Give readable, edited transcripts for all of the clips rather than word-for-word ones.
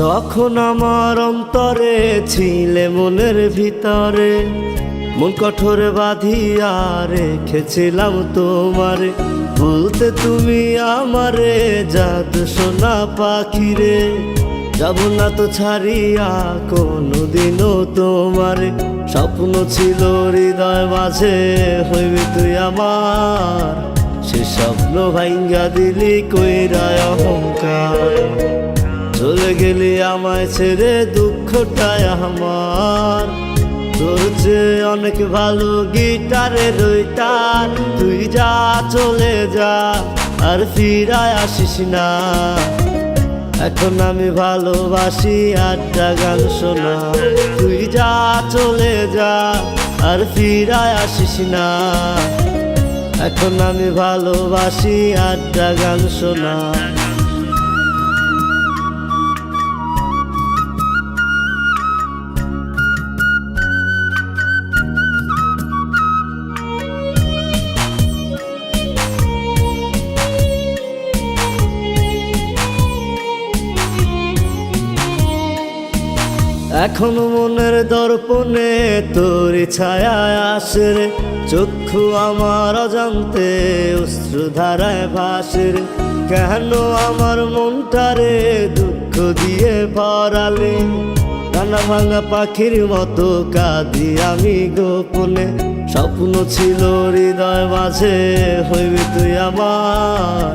যখন আমার অন্তরে ছিলে মনের ভিতরে, মন কঠোরে বাঁধিয়া রেখেছিলাম তোমারে। বলতে তুমি আমারে জাদু সোনা পাখিরে, যাব না তো ছাড়িয়া কোনোদিনও তোমারে। স্বপ্ন ছিল হৃদয় মাঝে হইবি তুই আমার, সে স্বপ্ন ভাঙ্গা দিলি কইরা অহংকার। চলে গেলি আমায় ছেড়ে দুঃখটায় আমার, তোর চেয়ে অনেক ভালো গিটারের ওই তার। তুই যা চলে যা আর ফিরায় আসিস না, এখন আমি ভালোবাসি আড্ডা গান শোনা। তুই যা চলে যা আর ফিরায় আসিস না, এখন আমি ভালোবাসি আড্ডা গান শোনা। এখন মনের দর্পণে তোর ছায়া আসে রে, চক্ষু আমার অজান্তে অশ্রুধারায় ভাসে রে। কেন আমার মনটারে দুঃখ দিয়ে ভরালে, ডানা ভাঙা পাখির মতো কাঁদি আমি গোপনে। স্বপ্ন ছিল হৃদয় মাঝে হইবি তুই আমার,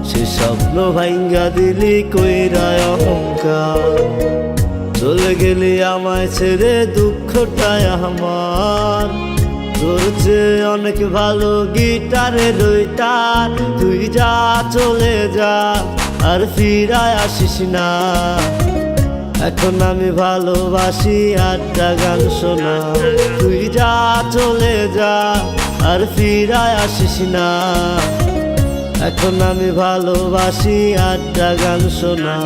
সে স্বপ্ন ভাঙ্গা দিলি কইরা অহংকার। চলে গেলি আমায় ছেড়ে দুঃখটায় আমার, তোর চেয়ে অনেক ভালো গিটারের ওই তার। তুই যা চলে যা আর ফিরায় আসিস না, এখন আমি ভালোবাসি আড্ডা গান শোনা। তুই যা চলে যা আর ফিরায় আসিস না, এখন আমি ভালোবাসি আড্ডা গান শোনা।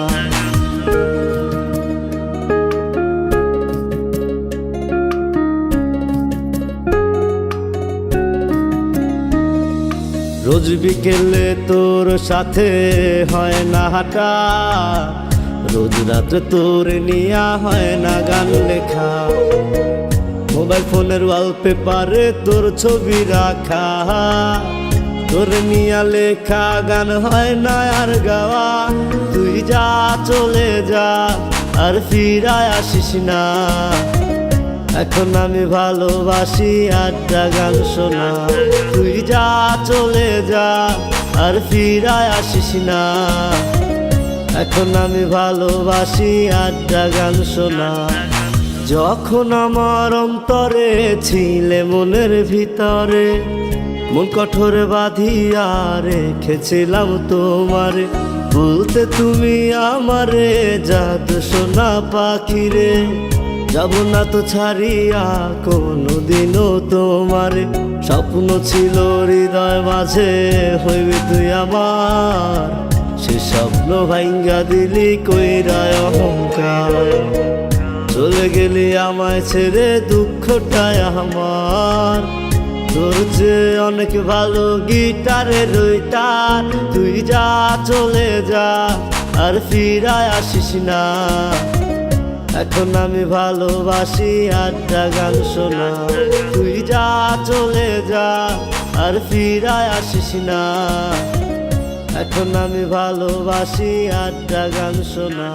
রোজ বিকেলে তোর সাথে হয় না হাঁটা, রোজ রাত্রে তোর নিয়া হয় না গান লেখা। মোবাইল ফোনের ওয়ালপেপারে তোর ছবি রাখা, তোর নিয়া লেখা গান হয় না আর গাওয়া। তুই যা চলে যা আর ফিরায় আসিস না, এখন আমি ভালোবাসি আড্ডা গান শোনা। তুই যা চলে যা আর ফিরায় আসিস না, এখন আমি ভালোবাসি আড্ডা গান শোনা। যখন আমার অন্তরে ছিলে মনের ভিতরে, মন কঠোরে বাঁধিয়া রেখেছিলাম তোমারে। বলতে তুমি আমারে জাদু সোনা পাখিরে, যাব না তো ছাড়িয়া কোনোদিনও তোমারে। স্বপ্ন ছিল হৃদয় মাঝে হইবি তুই আমার, সে স্বপ্ন ভাঙ্গা দিলি কইরা অহংকার। চলে গেলি আমায় ছেড়ে দুঃখটায় আমার, তোর চেয়ে অনেক ভালো গিটারের ওই তার। তুই যা চলে যা আর ফিরায় আসিস না, এখন আমি ভালোবাসি আড্ডা গান শোনা। তুই যা চলে যা আর ফিরায় আসিস না, এখন আমি ভালোবাসি আড্ডা গান শোনা।